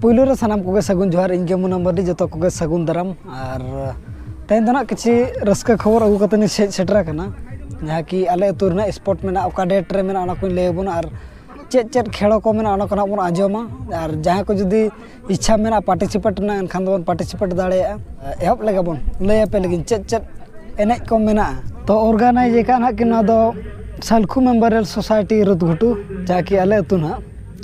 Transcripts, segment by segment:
पुइलो रे सानाम कोगे सगुन जोहार इनके मुना मर्डी जतो कोगे सगुन दाराम और तेन दो ना किसी रस्का खबर अगू कते सेटरा कना जहाँ कि आले अतु रना स्पॉट में ओका डेट रे मेना को लेबुन और चेद खेल को मेना बन आजमा और जहाँ को जुदी इच्छा मेना पार्टिसिपेट ना एनखान दो पार्टिसिपेट दाड़े एहब लगे बन लैपे लगे चेद एने को मेना तो ऑर्गेनाइज का ना कि ना दो सालखु मेमोरियल सोसाइटी रुदघुटू जहाँ कि आले अतु ना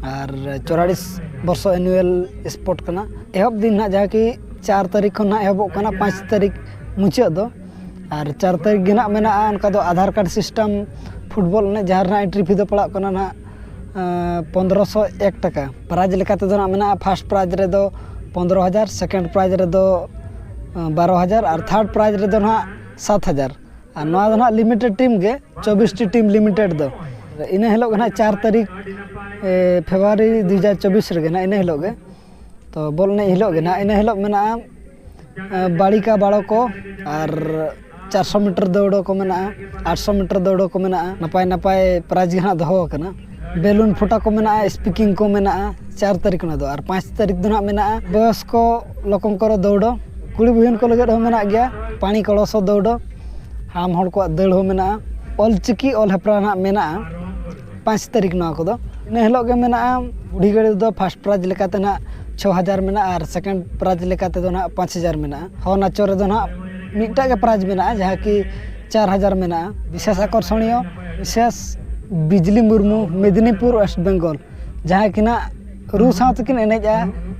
और 44 वर्ष एनुअल स्पोर्ट करना एहब दिन ना जहाँ कि 4 तारीख ना एहबों 5 तारीख मुचाद दो और 4 तारीख गिना मेना उनका दो आधार कार्ड सिस्टम फुटबॉल ने जहाँ ना एंट्री फी दो पड़ा करना ना 1501 टका प्राइज लेकाते दो ना मेना फर्स्ट प्राइज रे दो 15,000 सेकंड प्राइज रे दो 12,000 और थर्ड प्राइज रे दो ना 7,000 और नवा दो ना लिमिटेड टीम के 24 टी टीम लिमिटेड दो इन हिलोग ना 4 तारीख फेब्रुआरी 2024 रे ना इन हिलोग तो बॉल ने हिलोग ना इन हिलोग मेना बाड़िका बाड़ो को और 400 मीटर दौड़ो को मेना 800 मीटर दौड़ो को मेना नपाय नपाय प्राइज ना दो करना बेलून फुटा को मेना स्पीकिंग को मेना 4 तारीख ना दो और 5 तारीख दो ना मेना बयस को लोकम करो दौड़ो कुड़ी बहन को लगे मेना गया पानी कलसो दौड़ो हाम हड़ को दौड़ मेना ऑलचिकी ऑल हेपरा ना मेना 5 तारीख ना को दो इन हिलोग के मेना बुढ़ी गाड़ी दो फर्स्ट प्राइज लेकाते ना 6,000 मेना और सेकंड प्राइज लेकाते दो ना 5,000 मेना हो नाचो रे दो ना मिटा के प्राइज मेना जहाँ कि 4,000 मेना विशेष आकर्षणीय विशेष बिजली मुर्मू मेदिनीपुर वेस्ट बेंगल जहाँ कि ना रू साथकिन एनेजा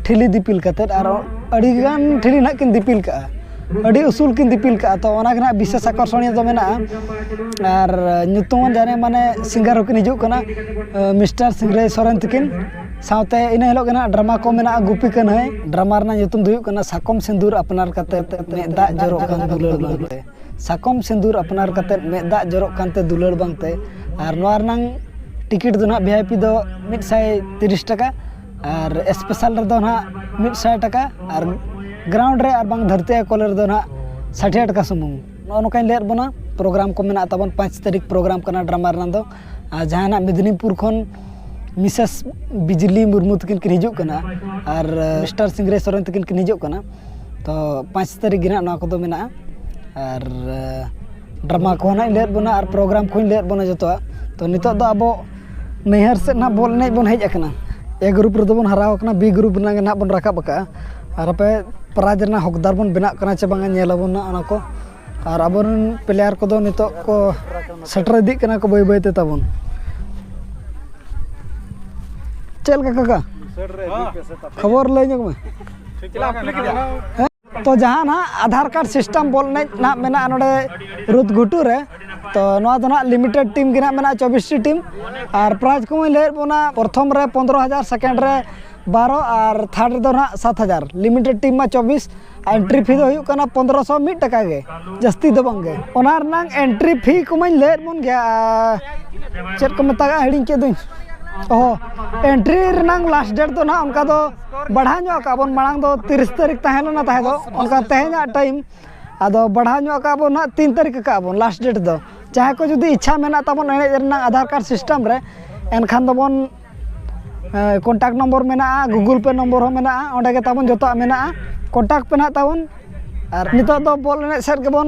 ठिली दिपिल कते और अड़ीगान ठिली ना किन दिपिल का अड़ी उसूल किन दिपिल का तो ओना गना विशेष आकर्षणीय दो मेना और नुतुमन जाने माने सिंगर होकिन हिजुक कना मिस्टर सिंगरे सोरेन तकिन साउते इन हिलोग ना ड्रामा को मेना गुपी कन है ड्रामा रना नुतुम दुयुक कना साकम सिंदूर अपनार कते मेदा जरो कान दुलड़ बांगते साकम सिंदूर अपनार कते मेदा जरो कानते दुलड़ बांगते और नोआ रनांग टिकट दो ना वीआईपी दो 130 टका और स्पेशल रे दो ना 100 टका और ग्राउंड रे और बांग धरती कॉलर दो ना 60 टका सुमुंग नो नोकाइन लेर बना प्रोग्राम को मेना तबन 5 तारीख प्रोग्राम करना ड्रामा रना दो जहाँ ना मेदिनीपुर खन मिसेस बिजली मुर्मू तकिन किन हिजुक कना और मिस्टर सिंगरे सोरेन तकिन किन हिजुक कना तो 5 तारीख गिना ना को दो मेना और ड्रामा को ना लेर बना और प्रोग्राम को लेर बना जतो तो नितो दो अब नैहर से ना बॉल ने बन हेज अकना ए ग्रुप रे दो बन हराव कना बी ग्रुप ना ना बन राखा बका और पे प्राइज ना हकदार बन बना कना चे बांगा नेलाबन ना अना को और अब प्लेयर को नितो को सेटर दी कना को बय बयते तबन चल काका खबर ले में तो जहाँ ना आधार कार्ड सिस्टम बोल ना मेना नोडे रुदघुटू रे तो नोआ दो ना लिमिटेड टीम गिना मेना 24 टी टीम और प्राइज को ले बोना प्रथम रे 15,000 सेकंड रे 12 और थर्ड दो ना 7,000 लिमिटेड टीम में 24 एंट्री फी दो 1501 टका गे जस्ती दो बांगे ओना रनांग एंट्री फी को ले बोन गया चेक को मता हिडिंग के दुई ओह एंट्री रनांग लास्ट डेट दो ना उनका दो बढ़ा नो का बन मांग दो 30 तारीख तहन ना तहे दो उनका तहेना टाइम आदो बढ़ा नो का बन ना 3 तारीख का बन लास्ट डेट दो चाहे को जुदी इच्छा मेना तबन एने रनांग आधार कार्ड सिस्टम रे एनखान दो बन कॉन्टैक्ट नंबर मेना गूगल पे नंबर हो मेना ओंडे के तबन जतो मेना कॉन्टैक्ट पे ना तबन और नितो दो बॉल ने सेट के बन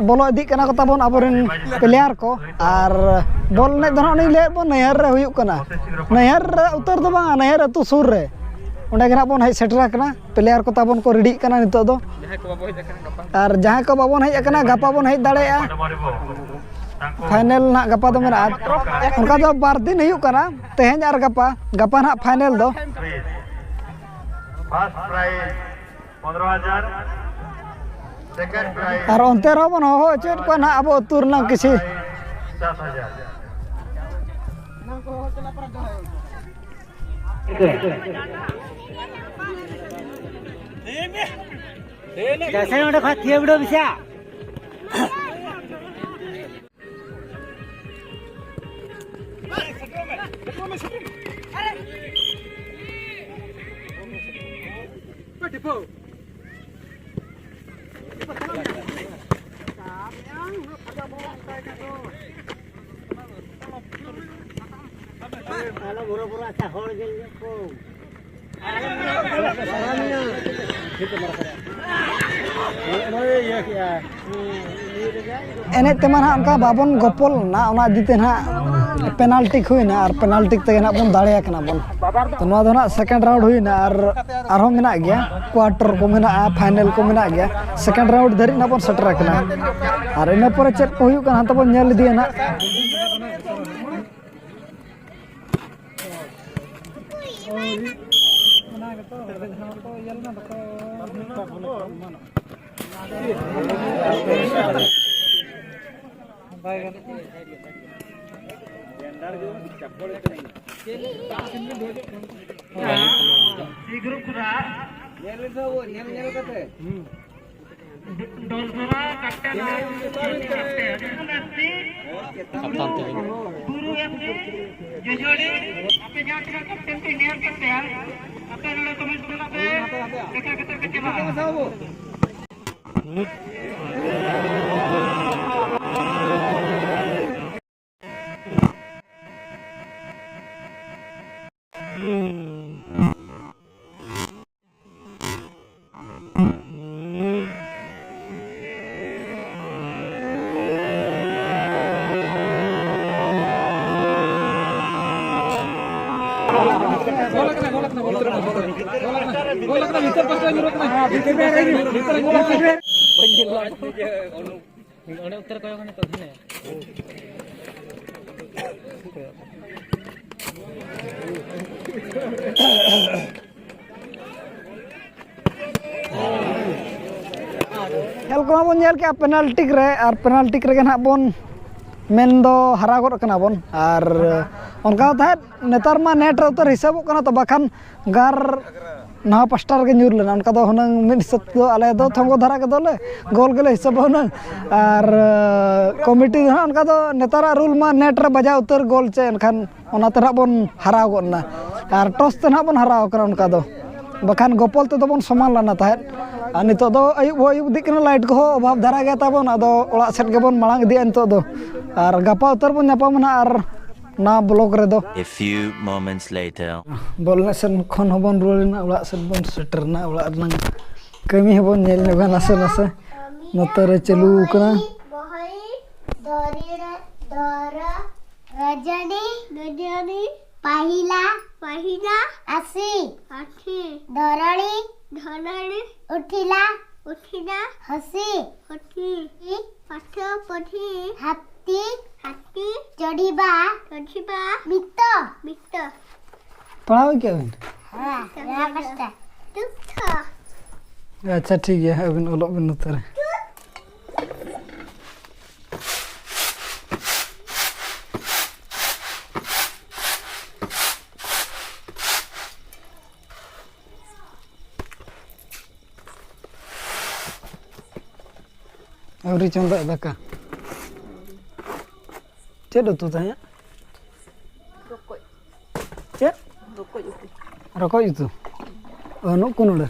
बोलो इदी कना को तबन अबरेन प्लेयर को और बॉल ने दो ना ले बन नहर रे हुयुक कना नहर उतर दो बा नहर अतु सुर रे ओंडे के ना बन हेज सेटरा कना प्लेयर को तबन को रेडी कना नितो दो और जहां को बाबन हेज कना गपा बन हेज दाड़ेया फाइनल ना गपा दो मेना उनका दो 2 दिन हुयुक कना तेहेज और गपा ना फाइनल दो फर्स्ट प्राइज 15,000 सेकंड प्राइज और अंते रो बन हो चेट को ना अब अतुर ना किसी 7,000 कैसे उड़े खाती है वीडियो बिसा Kalau buru-buru asal hol gel ko. एने तेमा ना उनका बाबन गोपल ना उना जीते ना पेनाल्टी हुई ना और पेनाल्टी तक ना बन दाड़े कना बन तो नवा दो ना सेकंड राउंड हुई ना और हम मेना गया क्वार्टर को मेना फाइनल को मेना गया सेकंड राउंड धरी ना बन सेटर कना और इन पर चेक को हुई कना तो बन नेल दिए ना ग्रुप का डोलसोरा कैप्टन गुरु एफसी जुजोड़ी आपके जांच का कैप्टन के नियर करते हैं अपने लोग कमेंट करना पे देखा कितना कितना खेल को बन नेल के पेनाल्टी रे और पेनाल्टी रे ना बन मेन दो हरा गोद कना बन और उनका था नेतार मा नेट रे उतर हिसाब कना तो बखान गार ना पास्टर के न्यूर लेना उनका तो हुनंग मिड हिसाब तो आले दो थंगो धरा के दोले गोल गेले हिसाब हुनंग और कमिटी ना उनका तो नेतारा रूल मा नेट रे बजा उतर गोल चे एनखान ओना तरह बन हरा गोदना और टॉस ते ना बन हरा कना उनका दो बखान गोपाल ते तो बन समान लाना था और नितो दो अयुब दिकना लाइट को अभाव धरा गया ताबन आदो ओड़ा सेट गेबन मांग दिया नितो दो और गपा उतर बन नापामना और ना ब्लॉक रे दो A few moments later. बोलने सन खन हबन रोलना ओड़ा सेट बन सेटरना ओड़ा नंग कमी हबन नेल नगा नसे नसे नतरे चलू कना रजनी पहिला आसी धरणी उठिला हसी पाठ पढ़ी हाथी चढ़ीबा मित पढ़ाओ क्या अच्छा ठीक है अबिन ओलोक बिन नतरे अवरी चंदा दाका चेद उतु ताया चेद रकोय उतु नु कुनुडे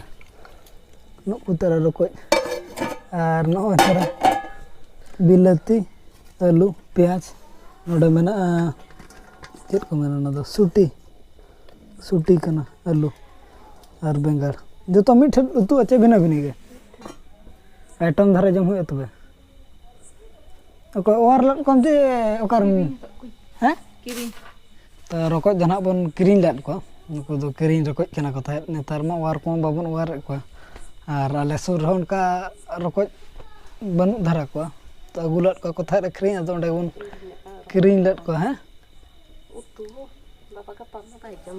नु पुतरा रकोय और नो तरा बिलाती आलू प्याज नोडे मेना चेद को मेना ना दो सूटी कना आलू और बेंगार जो तो मिठ उतु अच्छे बिना बिनी के आइटम धारे जम हुए तबे ओके और कम जे ओकर हैं तो रकोज जना बन किरिन लाद को उनको दो किरिन रकोज केना को थाय नेतार मा वार को बाबन वार को और आले सुर रन का रकोज बनु धारा को तो अगुलत को थाय अखरिन तो ओंडे बन किरिन लाद को हैं उतु बाबा का पाम पाय जम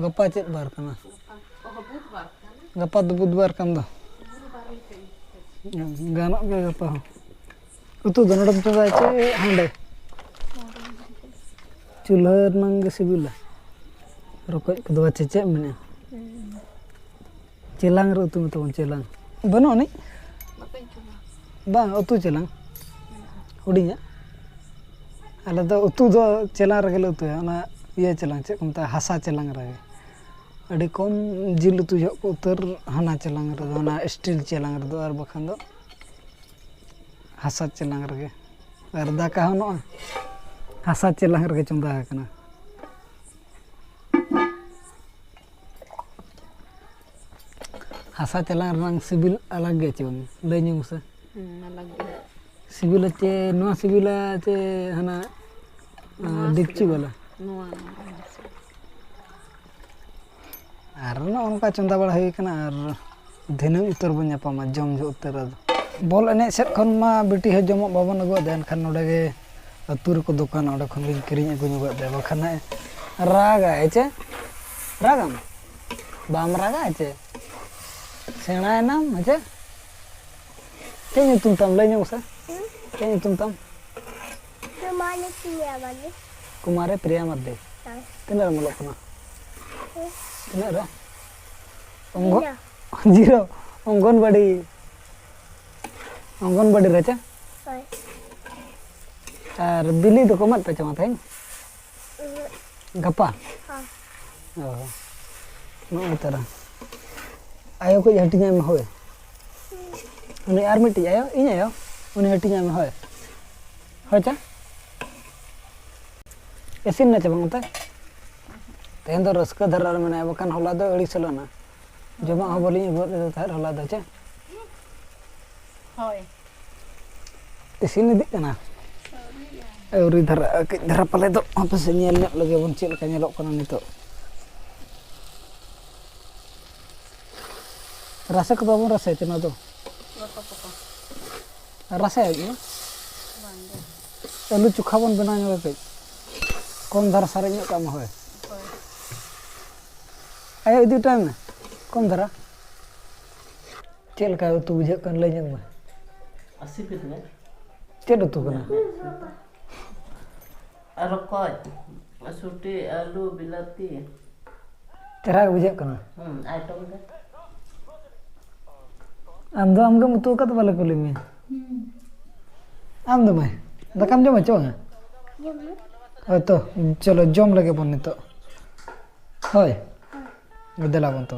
गप्पा चेत बार कना गप्पा दो बुधवार कम दो गाना के गप्पा उतु दनडम चंदा चे हांडे चूल्हा नंग सिबिला रकोज को अच्छे चे मने चेलांग रे उतु मत चेलांग बनो नि बा उतु चेलांग हुडिया आले दो उतु दो चेलांग रे उतु ना ये चेलांग चे कोमता हासा चेलांग रे अड़ी कम जिल उतु जो उतर हाना चेलांग रे ना स्टील चेलांग रे और बखान दो हासा चेलांग रे और दाका हनो हासा चेलांग रे चंदा कना ᱦᱟᱥᱟ ᱪᱟᱞᱟᱝ ᱨᱮᱱᱟᱜ ᱥᱤᱵᱤᱞ ᱟᱞᱟᱜ ᱜᱮ ᱪᱮ ᱵᱟᱝ ᱞᱟᱹᱭ ᱧᱚᱜ ᱢᱮᱥᱮ अलग है ᱥᱤᱵᱤᱞᱟ ᱪᱮ ᱱᱚᱣᱟ ᱥᱤᱵᱤᱞᱟ ᱪᱮ ᱦᱟᱱᱟ ᱰᱮᱠᱪᱤ ᱵᱟᱞᱟ नुआ ᱟᱨ ᱱᱚᱝᱠᱟ ᱪᱚᱸᱫᱟ ᱵᱟᱲᱟ ᱦᱩᱭ ᱠᱟᱱᱟ ᱟᱨ ᱫᱷᱤᱱᱟᱹᱝ ᱩᱛᱟᱹᱨ ᱵᱚᱱ ᱧᱟᱯᱟᱢᱟ ᱡᱚᱢ ᱡᱚ ᱩᱛᱟᱹᱨ ᱟᱫᱚ ᱵᱚᱞ ᱮᱱᱮᱡ ᱥᱮᱫ ᱠᱷᱚᱱ ᱢᱟ ᱵᱤᱴᱤ ᱦᱚᱸ ᱡᱚᱢᱟᱜ ᱵᱟᱵᱚᱱ ᱟᱹᱜᱩᱣᱟᱫᱮᱭᱟ ᱮᱱᱠᱷᱟᱱ ᱱᱚᱰᱮ ᱜᱮ ᱟᱹᱛᱩ ᱨᱮᱠᱚ ᱫᱚᱠᱟᱱᱟ ᱚᱸᱰᱮ ᱠᱷᱚᱱ ᱜᱤᱧ ᱠᱤᱨᱤᱧ ᱟᱹᱜᱩ ᱧᱚᱜᱟᱫᱮᱭᱟ ᱵᱟᱠᱷᱟᱱ ᱨᱟᱜᱟᱭ ᱪᱮ ᱨᱟᱜᱟᱢ ᱵᱟᱢ ᱨᱟᱜᱟ ᱪᱮ ᱥᱮᱬᱟᱭᱮᱱᱟᱢ ᱦᱮᱸᱪᱮ ᱪᱮᱫ ᱧᱩᱛᱩᱢ ᱛᱟᱢ ᱞᱟᱹᱭ ᱧᱚᱜ ᱢᱮᱥᱮ ᱪᱮᱫ ᱧᱩᱛᱩᱢ ᱛᱟᱢ Rumahnya sini apa nih? ᱠᱩᱢᱟᱨᱮ Priya Mardi ᱛᱤᱱᱟᱹᱜ ᱨᱮᱢ ᱚᱞᱚᱜ ᱠᱟᱱᱟ ᱛᱤᱱᱟᱹᱜ ᱨᱮ জিরো অঙ্গনবাড়ি রে চে Oi. আর বিলি তো কমাত পে চমা তাই gapa oh no utara ayo ko hatinya me hoy uni ar miti ayo inya yo uni hatinya me hoy hocha esin na chabang ta तेन तो रस्क धरार में बखान हला दो अड़ी सलाना जमा हबली गोद थार हला द चे होय इसिन दी कना अउरी धरा पाले दो आप से नेल लगे बन चेल का नेलो कना नितो रसा को बाबू रसा तना दो रसा है ना आलू चोखा बन बना नो के कम धरा सारे ᱧᱚᱜ काम होय ayo इदी टाइम में कम धरा चेल का तू बुझे कन ले जंग में 80 पीस में चेड तू कना रकॉय मसूटी आलू बिलाती तेरा बुझे कना आइटम का आम दो मुतु का तो वाला कुली में आम दो मैं दकाम जो मचो है तो चलो जम लगे बन तो होय देला बन तो